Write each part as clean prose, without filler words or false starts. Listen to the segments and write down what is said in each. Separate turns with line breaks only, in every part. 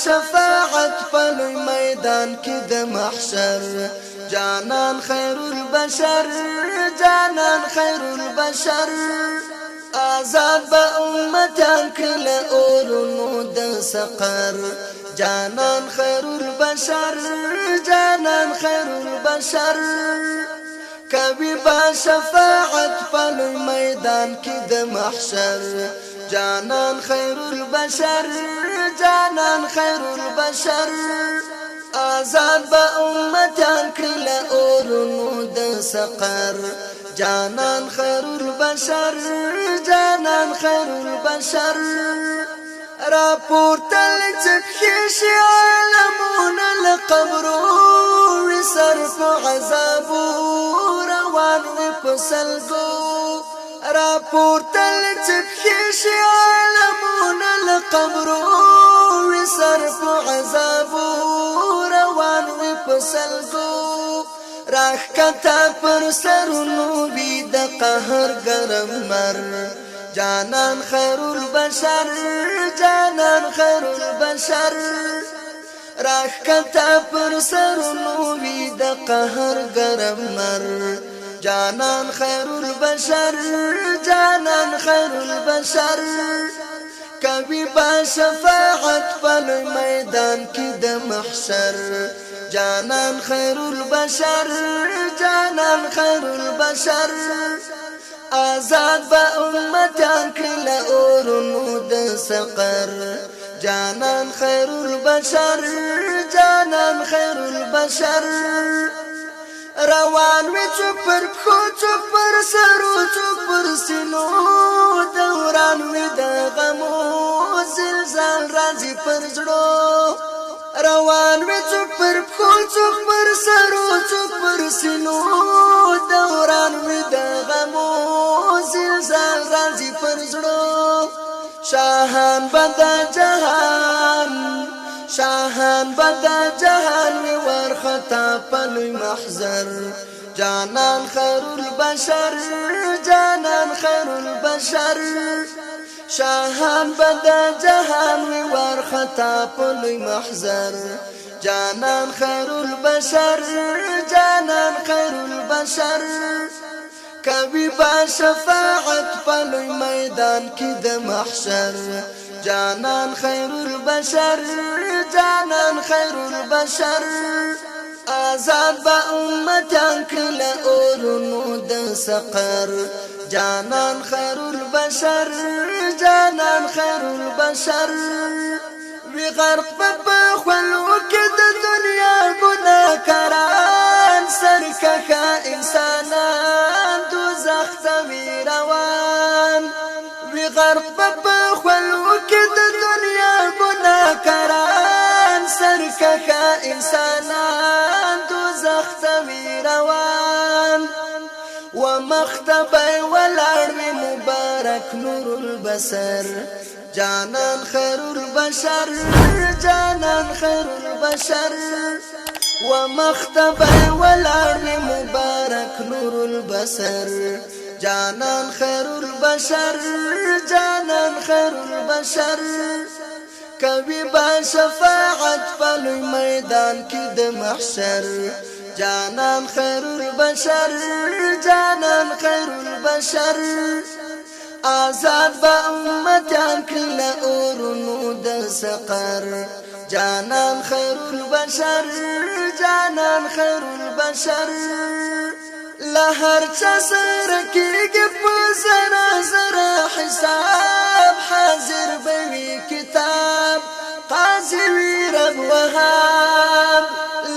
شفاعت پلوی میدان کی د محشر جانان خیر البشر جانان خیر البشر آزاد با امتان کل اورنو د سقر جانان خیر البشر جانان خیر البشر کبھی با شفاعت پلوی میدان کی د محشر جانان خیر البشر جانان خیر البشر آزاد با امتان کل اورنو د سقر جانان خیر البشر جانان خیر البشر راپورتل چکشی عالمون القبرو وصرف عذابو روان وپسلگو راپورتل چکشی عالمون القبرو وصرف عذابو روان وپسلگو راخ کتا پر سرونو بی د قهر گرم مر جانان خیر البشر جانان خیر البشر راخ کتا پر سرونو بی د قهر گرم مر جانان خیر البشر جانان خیر البشر کبھی با شفاعت پلوی میدان کی د محشر جانان خیر البشر جانان خیر البشر آزاد با امتان کل اورنو د سقر جانان خیر البشر جانان خیر البشر روان وی چپر پخو چپر سرو چپر سینو دوران وی د غمو زلزال رازی پر زړو روان وی چپر پخو چپر سرو چپر سینو دوران وی د غمو زلزال رازی پر زړو شاهان بدا جهان شاهان بدا جهان وی ورخطا پلوی محضر جانان خیر البشر جانان خیر البشر شاهان بدا جهان وی ورخطا پلوی محضر جانان خیر البشر جانان خیر البشر کبھی با شفاعت پلوی میدان کی د محشر جانان خیر البشر جانان خیر البشر آزاد با امتان کل اورنو د سقر جانان خیر البشر جانان خیر البشر وی غرق بخلو که د دنیا گناهکاران سرکښه انسانان دوزخ ته وی روان وی غرق بخلو که د دنیا گناهکاران سرکښه انسانان دوزخ ته وی روان ومختبی والعرم مبارک نور البصر جانان خیر البشر جانان خیر البشر ومختبی والعرم مبارک نور البصر جانان خیر البشر جانان خیر البشر کبھی با شفاعت پلوی میدان کی د محشر جانان خیر البشر جانان خیر البشر آزاد با امتان کل اورنو د سقر جانان خیر البشر جانان خیر البشر لهر چا سره کېږي په زره زره حساب حاضر بوي کتاب قاضي وي رب وهاب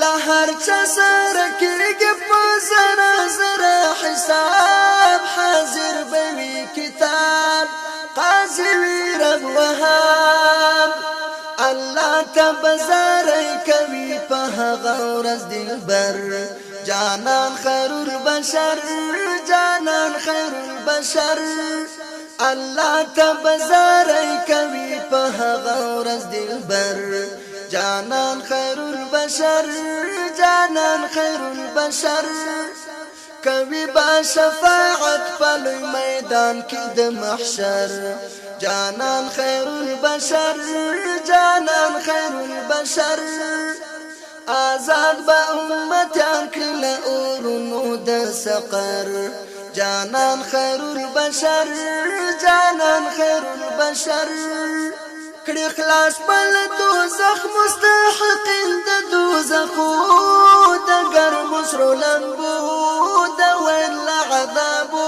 لهر چا سره کېږي په زره زره حساب حاضر بوي کتاب قاضي وي رب وهاب الله تبزاري کوي په هغه ورځ دلبر جانان خیر البشر جانان خیر البشر الله تبزاري کوي په هغه ورځ دلبر جانان خیر البشر جانان خیر البشر کوي با شفاعت پلوی میدان کی د محشر جانان خیر البشر جانان خیر البشر البشر آزاد با امتیان کل اورونو د سقر جانان خیر البشر جانان خیر البشر کړي خلاص بل دوزخ مستحقین د دوزخو د ګرم سرو لمبو د ویل عذابو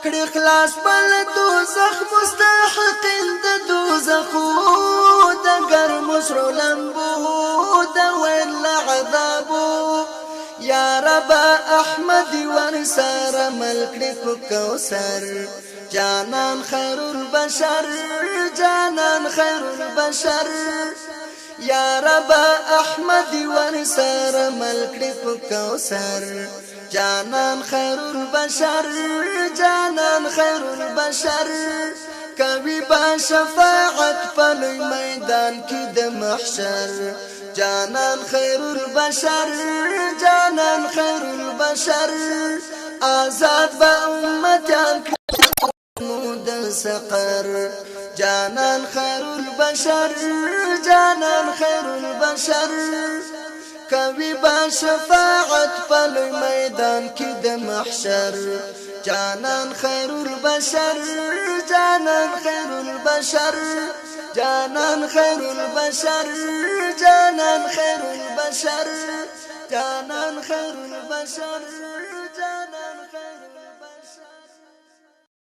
کړي خلاص بل دوزخ مستحقین د دوزخو د ګرم سرو لمبو د ویل عذابو یا رب احمد ورسار ملک کو کوثر جانان خیر البشر جانان خیر البشر یا رب احمد ورسار ملک کو کوثر جانان خیر البشر جانان خیر البشر کوي با شفاعت په میدان کې د محشر جانان خیر البشر جانان خیر البشر آزاد با امتیان د سقر جانان خیر البشر جانان خیر البشر کوي با شفاعت په میدان کې د محشر جانان خیر البشر جانان خیر البشر جانان خیر البشر جانان خیر البشر جانان خیر البشر